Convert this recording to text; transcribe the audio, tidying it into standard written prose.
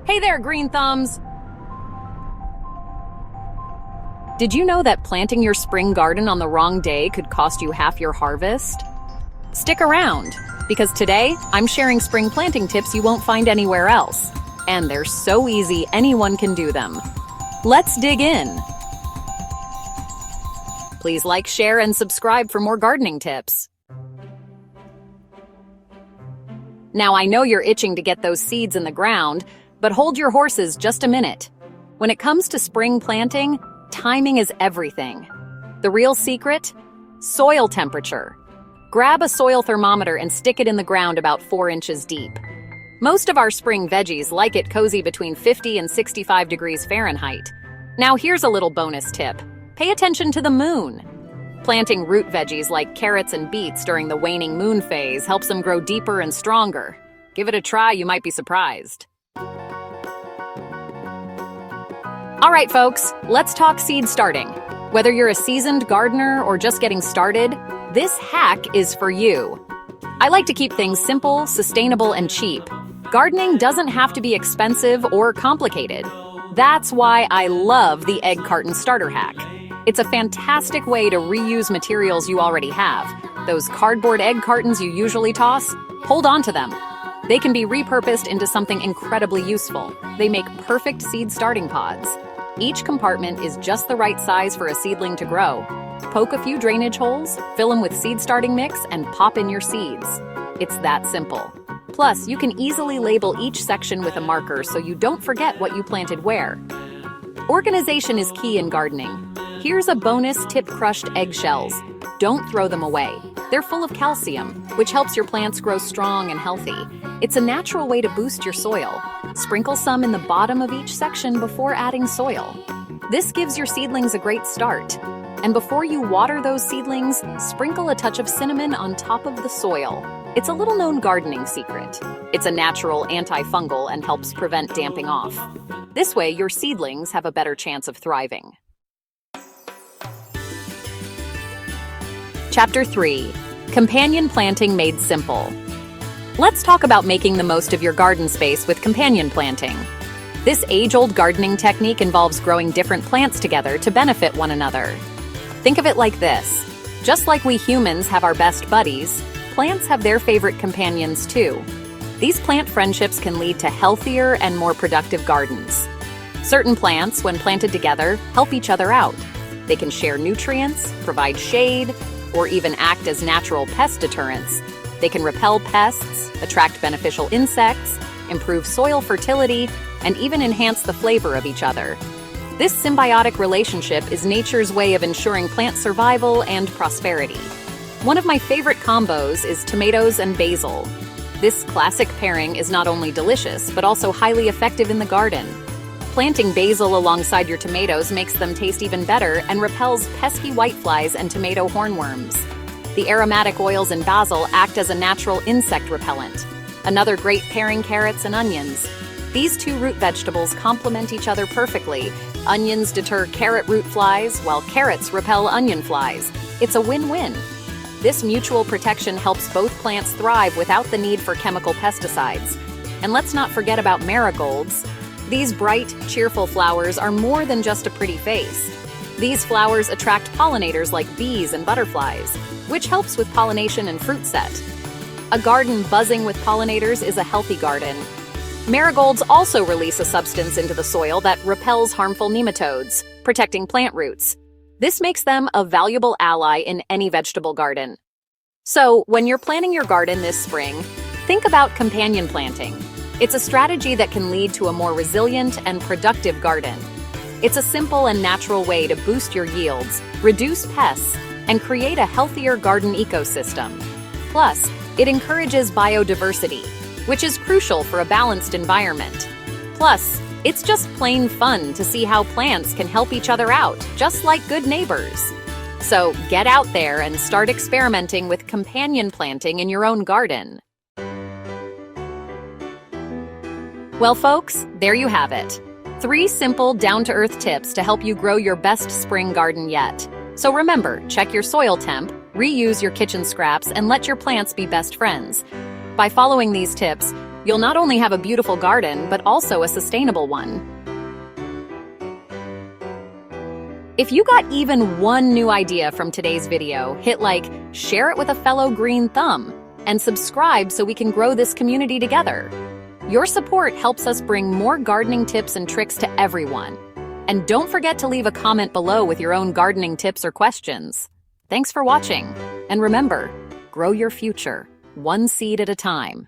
Hey there, green thumbs! Did you know that planting your spring garden on the wrong day could cost you half your harvest? Stick around, because today I'm sharing spring planting tips you won't find anywhere else. And they're so easy, anyone can do them. Let's dig in. Please like, share, and subscribe for more gardening tips. Now I know you're itching to get those seeds in the ground, but hold your horses just a minute. When it comes to spring planting, timing is everything. The real secret? Soil temperature. Grab a soil thermometer and stick it in the ground about 4 inches deep. Most of our spring veggies like it cozy between 50 and 65 degrees Fahrenheit. Now here's a little bonus tip. Pay attention to the moon. Planting root veggies like carrots and beets during the waning moon phase helps them grow deeper and stronger. Give it a try, you might be surprised. All right, folks, let's talk seed starting. Whether you're a seasoned gardener or just getting started, this hack is for you. I like to keep things simple, sustainable, and cheap. Gardening doesn't have to be expensive or complicated. That's why I love the egg carton starter hack. It's a fantastic way to reuse materials you already have. Those cardboard egg cartons you usually toss, hold on to them. They can be repurposed into something incredibly useful. They make perfect seed starting pods. Each compartment is just the right size for a seedling to grow. Poke a few drainage holes, fill them with seed starting mix, and pop in your seeds. It's that simple. Plus, you can easily label each section with a marker so you don't forget what you planted where. Organization is key in gardening. Here's a bonus tip: crushed eggshells. Don't throw them away. They're full of calcium, which helps your plants grow strong and healthy. It's a natural way to boost your soil. Sprinkle some in the bottom of each section before adding soil. This gives your seedlings a great start. And before you water those seedlings, sprinkle a touch of cinnamon on top of the soil. It's a little-known gardening secret. It's a natural antifungal and helps prevent damping off. This way, your seedlings have a better chance of thriving. Chapter 3. Companion Planting Made Simple. Let's talk about making the most of your garden space with companion planting. This age-old gardening technique involves growing different plants together to benefit one another. Think of it like this. Just like we humans have our best buddies, plants have their favorite companions too. These plant friendships can lead to healthier and more productive gardens. Certain plants, when planted together, help each other out. They can share nutrients, provide shade, or even act as natural pest deterrents. They can repel pests, attract beneficial insects, improve soil fertility, and even enhance the flavor of each other. This symbiotic relationship is nature's way of ensuring plant survival and prosperity. One of my favorite combos is tomatoes and basil. This classic pairing is not only delicious, but also highly effective in the garden. Planting basil alongside your tomatoes makes them taste even better and repels pesky whiteflies and tomato hornworms. The aromatic oils in basil act as a natural insect repellent. Another great pairing: carrots and onions. These two root vegetables complement each other perfectly. Onions deter carrot root flies, while carrots repel onion flies. It's a win-win. This mutual protection helps both plants thrive without the need for chemical pesticides. And let's not forget about marigolds. These bright, cheerful flowers are more than just a pretty face. These flowers attract pollinators like bees and butterflies, which helps with pollination and fruit set. A garden buzzing with pollinators is a healthy garden. Marigolds also release a substance into the soil that repels harmful nematodes, protecting plant roots. This makes them a valuable ally in any vegetable garden. So, when you're planning your garden this spring, think about companion planting. It's a strategy that can lead to a more resilient and productive garden. It's a simple and natural way to boost your yields, reduce pests, and create a healthier garden ecosystem. Plus, it encourages biodiversity, which is crucial for a balanced environment. Plus, it's just plain fun to see how plants can help each other out, just like good neighbors. So get out there and start experimenting with companion planting in your own garden. Well, folks, there you have it. 3 simple, down-to-earth tips to help you grow your best spring garden yet. So remember, check your soil temp, reuse your kitchen scraps, and let your plants be best friends. By following these tips, You'll not only have a beautiful garden, but also a sustainable one. If you got even one new idea from today's video, hit like, share it with a fellow green thumb, and subscribe so we can grow this community together. Your support helps us bring more gardening tips and tricks to everyone. And don't forget to leave a comment below with your own gardening tips or questions. Thanks for watching, and remember, grow your future, one seed at a time.